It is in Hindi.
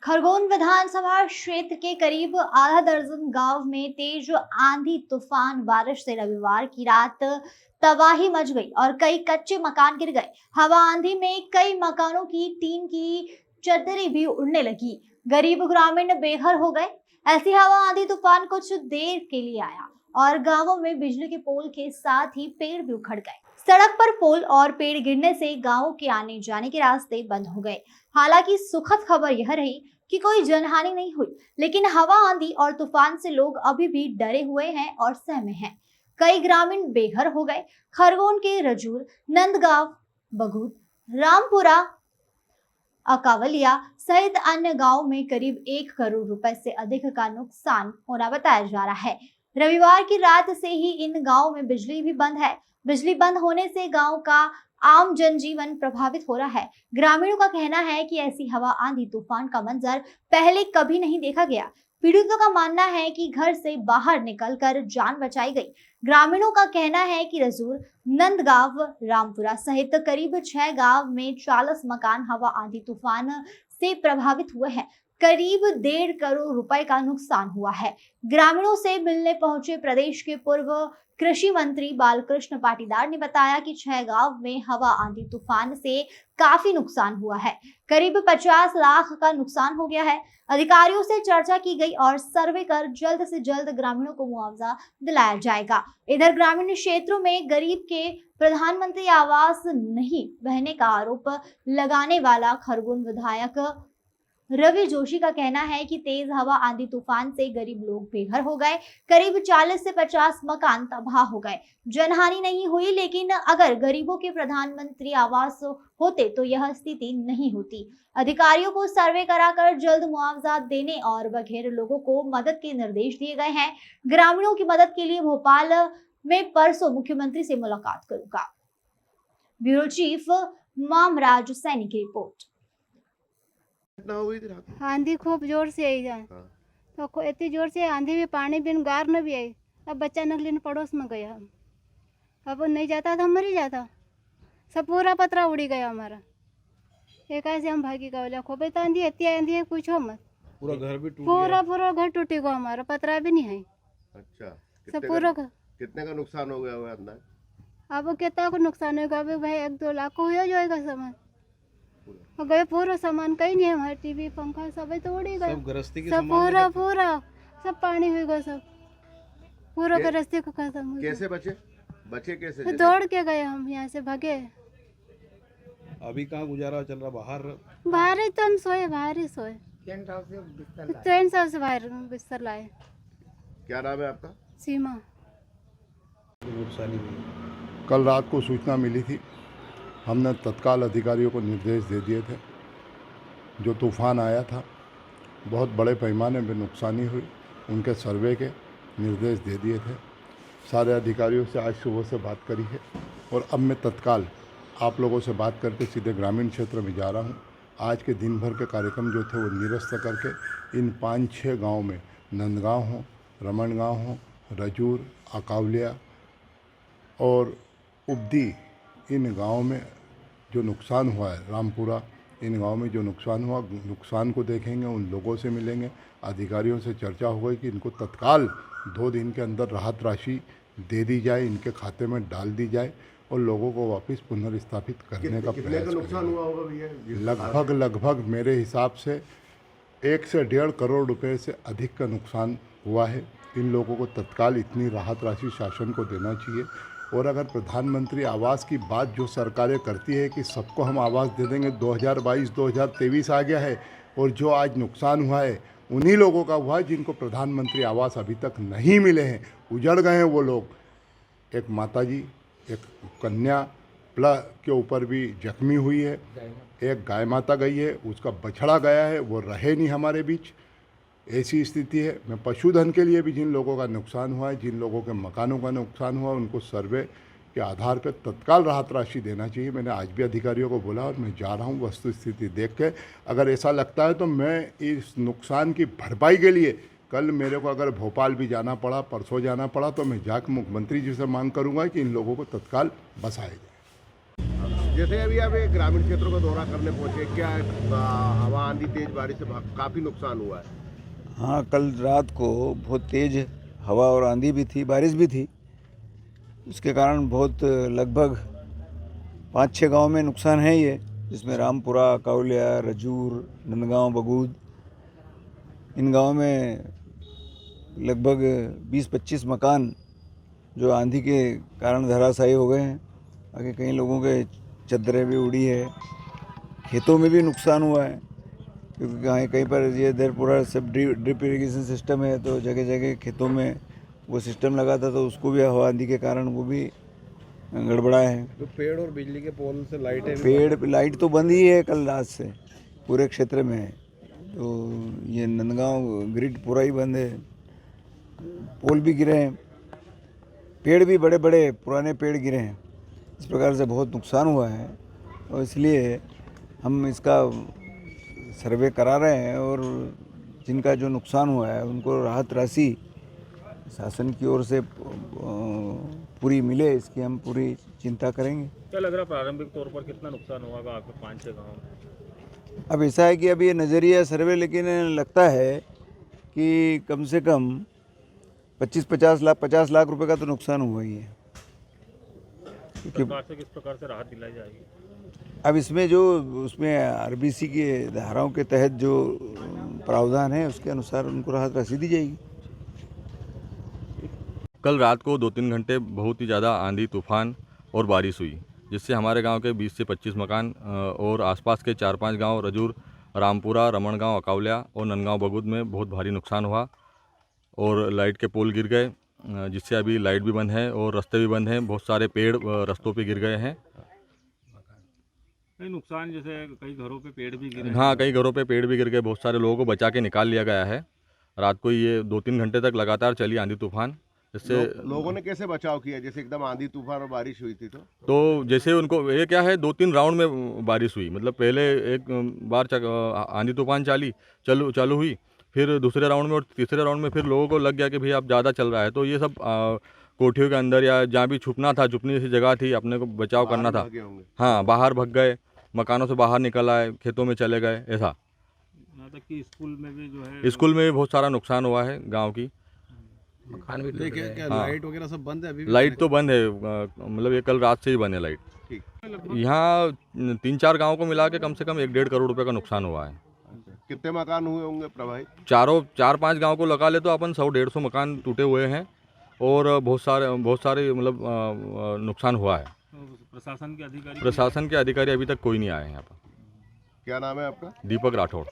खरगोन विधानसभा क्षेत्र के करीब आधा दर्जन गांव में तेज आंधी तूफान बारिश से रविवार की रात तबाही मच गई और कई कच्चे मकान गिर गए। हवा आंधी में कई मकानों की टीन की चद्दरें भी उड़ने लगी। गरीब ग्रामीण बेघर हो गए। ऐसी हवा आंधी तूफान कुछ देर के लिए आया और गांवों में बिजली के पोल के साथ ही पेड़ भी उखड़ गए। सड़क पर पोल और पेड़ गिरने से गांवों के आने जाने के रास्ते बंद हो गए। हालांकि सुखद खबर यह रही कि कोई जनहानि नहीं हुई, लेकिन हवा आंधी और तूफान से लोग अभी भी डरे हुए हैं और सहमे हैं। कई ग्रामीण बेघर हो गए। खरगोन के रजूर, नंदगांव, बघूत, रामपुरा, अकावलिया सहित अन्य गांवों में करीब 1 करोड़ रुपए से अधिक का नुकसान होना बताया जा रहा है। रविवार की रात से ही इन गांवों में बिजली भी बंद है। बिजली बंद होने से गांव का आम जनजीवन प्रभावित हो रहा है। ग्रामीणों का कहना है कि ऐसी हवा आंधी तूफान का मंजर पहले कभी नहीं देखा गया। पीड़ितों का मानना है कि घर से बाहर निकलकर जान बचाई गई। ग्रामीणों का कहना है कि रजूर, नंदगांव, रामपुरा सहित करीब 6 गांव में 40 मकान हवा आंधी तूफान से प्रभावित हुए हैं। करीब 1.5 करोड़ रुपए का नुकसान हुआ है। ग्रामीणों से मिलने पहुंचे प्रदेश के पूर्व कृषि मंत्री बालकृष्ण पाटीदार ने बताया कि 6 गांव में हवा आंधी तूफान से काफी नुकसान हुआ है। करीब 50 लाख का नुकसान हो गया है। अधिकारियों से चर्चा की गई और सर्वे कर जल्द से जल्द ग्रामीणों को मुआवजा दिलाया जाएगा। इधर ग्रामीण क्षेत्रों में गरीब के प्रधानमंत्री आवास नहीं बहने का आरोप लगाने वाला खरगोन विधायक रवि जोशी का कहना है कि तेज हवा आंधी तूफान से गरीब लोग बेघर हो गए। करीब 40 से 50 मकान तबाह हो गए। जनहानि नहीं हुई, लेकिन अगर गरीबों के प्रधानमंत्री आवास होते तो यह स्थिति नहीं होती। अधिकारियों को सर्वे कराकर जल्द मुआवजा देने और बघेर लोगों को मदद के निर्देश दिए गए हैं। ग्रामीणों की मदद के लिए भोपाल में परसों मुख्यमंत्री से मुलाकात करूंगा। ब्यूरो चीफ मामराज सैनी की रिपोर्ट। आंधी खूब जोर से आई जाए। तो इतनी जोर से आंधी भी, पानी भी, गार न भी आई। अब बच्चा नगली पड़ोस में गया, हम अब नहीं जाता था, हम मर ही जाता। सब पूरा पतरा उड़ी गया हमारा। एक ऐसे हम भागी का खोबे तो आंधी इतनी आंधी है, पूछो मत। पूरा घर भी टूट पूरा घर टूटी गया हमारा, पतरा भी नहीं है। अच्छा, सब पूरा घर। कितने का नुकसान हो गया हुआ अंदाज? अब कितना को नुकसान होगा? अभी भाई 1-2 लाख को हो जाएगा सामान। गए पूरा सामान, कहीं नहीं है हमारे, टीवी पंखा सब तो उड़ी गया। सब गृहस्थी की सब पूरा सब पानी हुई गया, सब पूरा गृहस्थी को खत्म। कैसे बचे कैसे? दौड़ के गए हम, यहाँ से भागे। अभी कहाँ गुजारा चल रहा? बाहर ही तो हम सोए, बाहर ही सोए। ट्रेन से बाहर बिस्तर लाए। क्या नाम है आपका? सीमा। कल रात को सूचना मिली थी, हमने तत्काल अधिकारियों को निर्देश दे दिए थे। जो तूफ़ान आया था, बहुत बड़े पैमाने पर नुकसानी हुई, उनके सर्वे के निर्देश दे दिए थे। सारे अधिकारियों से आज सुबह से बात करी है और अब मैं तत्काल आप लोगों से बात करके सीधे ग्रामीण क्षेत्र में जा रहा हूँ। आज के दिन भर के कार्यक्रम जो थे वो निरस्त करके इन 5-6 गाँव में, नंदगांव हो, रमन गाँव हो, रजूर, अकावलिया और उब्दी, इन गाँव में जो नुकसान हुआ है, रामपुरा, इन गाँव में जो नुकसान हुआ, नुकसान को देखेंगे, उन लोगों से मिलेंगे, अधिकारियों से चर्चा हो गई कि इनको तत्काल 2 दिन के अंदर राहत राशि दे दी जाए, इनके खाते में डाल दी जाए और लोगों को वापस पुनर्स्थापित करने का प्रयास नुकसान हुआ होगा भैया? लगभग मेरे हिसाब से 1 से 1.5 करोड़ रुपए से अधिक का नुकसान हुआ है। इन लोगों को तत्काल इतनी राहत राशि शासन को देना चाहिए। और अगर प्रधानमंत्री आवास की बात जो सरकारें करती है कि सबको हम आवास दे देंगे, 2022-2023 आ गया है और जो आज नुकसान हुआ है उन्हीं लोगों का हुआ है जिनको प्रधानमंत्री आवास अभी तक नहीं मिले हैं, उजड़ गए हैं वो लोग। एक माताजी, एक कन्या प्ला के ऊपर भी जख्मी हुई है, एक गाय माता गई है, उसका बछड़ा गया है, वो रहे नहीं हमारे बीच। ऐसी स्थिति है। मैं पशुधन के लिए भी जिन लोगों का नुकसान हुआ है, जिन लोगों के मकानों का नुकसान हुआ, उनको सर्वे के आधार पर तत्काल राहत राशि देना चाहिए। मैंने आज भी अधिकारियों को बोला और मैं जा रहा हूँ वस्तु स्थिति देख के। अगर ऐसा लगता है तो मैं इस नुकसान की भरपाई के लिए कल मेरे को अगर भोपाल भी जाना पड़ा, परसों जाना पड़ा, तो मैं जाकर मुख्यमंत्री जी से मांग करूँगा कि इन लोगों को तत्काल बसाया जाए। जैसे अभी आप एक ग्रामीण क्षेत्रों का दौरा करने पहुंचे, क्या हवा आंधी तेज बारिश से काफी नुकसान हुआ है? हाँ, कल रात को बहुत तेज़ हवा और आंधी भी थी, बारिश भी थी। उसके कारण बहुत लगभग 5-6 गांव में नुकसान है ये, जिसमें रामपुरा, कावलिया, रजूर, नंदगांव, बगूद, इन गांव में लगभग 20-25 मकान जो आंधी के कारण धराशायी हो गए हैं। आगे कई लोगों के चद्दरें भी उड़ी है। खेतों में भी नुकसान हुआ है, क्योंकि कहीं पर ये इधर पूरा सब ड्रिप इरिगेशन सिस्टम है, तो जगह जगह खेतों में वो सिस्टम लगा था, तो उसको भी हवा आंधी के कारण वो भी गड़बड़ा है। तो पेड़ और बिजली के पोल से लाइट तो बंद ही है कल रात से, पूरे क्षेत्र में है। तो ये नंदगांव ग्रिड पूरा ही बंद है, पोल भी गिरे हैं, पेड़ भी बड़े बड़े पुराने पेड़ गिरे हैं। इस प्रकार से बहुत नुकसान हुआ है, और इसलिए हम इसका सर्वे करा रहे हैं, और जिनका जो नुकसान हुआ है उनको राहत राशि शासन की ओर से पूरी मिले, इसकी हम पूरी चिंता करेंगे। क्या लग रहा है प्रारंभिक तौर पर कितना नुकसान हुआ होगा आपके 5-6 गाँव में? अब ऐसा है कि अभी ये नज़रिया सर्वे, लेकिन लगता है कि कम से कम 50 लाख रुपए का तो नुकसान हुआ ही है। सरकार से किस प्रकार से राहत दिलाई जाएगी? अब इसमें जो उसमें आरबीसी के धाराओं के तहत जो प्रावधान है, उसके अनुसार उनको राहत राशि दी जाएगी। कल रात को 2-3 घंटे बहुत ही ज़्यादा आंधी तूफान और बारिश हुई, जिससे हमारे गांव के 20 से 25 मकान और आसपास के 4-5 गांव रजूर, रामपुरा, रमणगांव, अकावलिया और नंदगांव बगूद में बहुत भारी नुकसान हुआ, और लाइट के पोल गिर गए, जिससे अभी लाइट भी बंद है और रास्ते भी बंद हैं। बहुत सारे पेड़ रास्तों पे गिर गए हैं। कई नुकसान, जैसे कई घरों पे पेड़ भी गिरे? हाँ, कई घरों पे पेड़ भी गिर गए। बहुत सारे लोगों को बचा के निकाल लिया गया है। रात को ये 2-3 घंटे तक लगातार चली आंधी तूफान, जिससे लोगों ने कैसे बचाव किया? जैसे एकदम आंधी तूफान और बारिश हुई थी तो जैसे उनको ये क्या है, 2-3 राउंड में बारिश हुई। मतलब पहले एक बार आंधी तूफान चालू हुई, फिर दूसरे राउंड में और तीसरे राउंड में फिर लोगों को लग गया कि भाई अब ज़्यादा चल रहा है, तो ये सब कोठियों के अंदर या जहाँ भी छुपना था, छुपने की जगह थी, अपने को बचाव करना था। हाँ, बाहर भाग गए, मकानों से बाहर निकल आए, खेतों में चले गए, ऐसा। यहाँ तक कि स्कूल में भी जो है, स्कूल में भी बहुत सारा नुकसान हुआ है गांव की। मकान भी क्या हाँ, लाइट वगैरह सब बंद है अभी? लाइट तो बंद है, मतलब ये कल रात से ही बंद है लाइट। ठीक। यहाँ 3-4 गाँव को मिला के कम से कम 1-1.5 करोड़ रुपए का नुकसान हुआ है। कितने मकान हुए होंगे प्रभावित? 4-5 गांव को लगा ले तो अपन 100-150 मकान टूटे हुए हैं, और बहुत सारे मतलब नुकसान हुआ है। प्रशासन के अधिकारी अभी तक कोई नहीं आए हैं यहाँ पर। क्या नाम है आपका? दीपक राठौड़।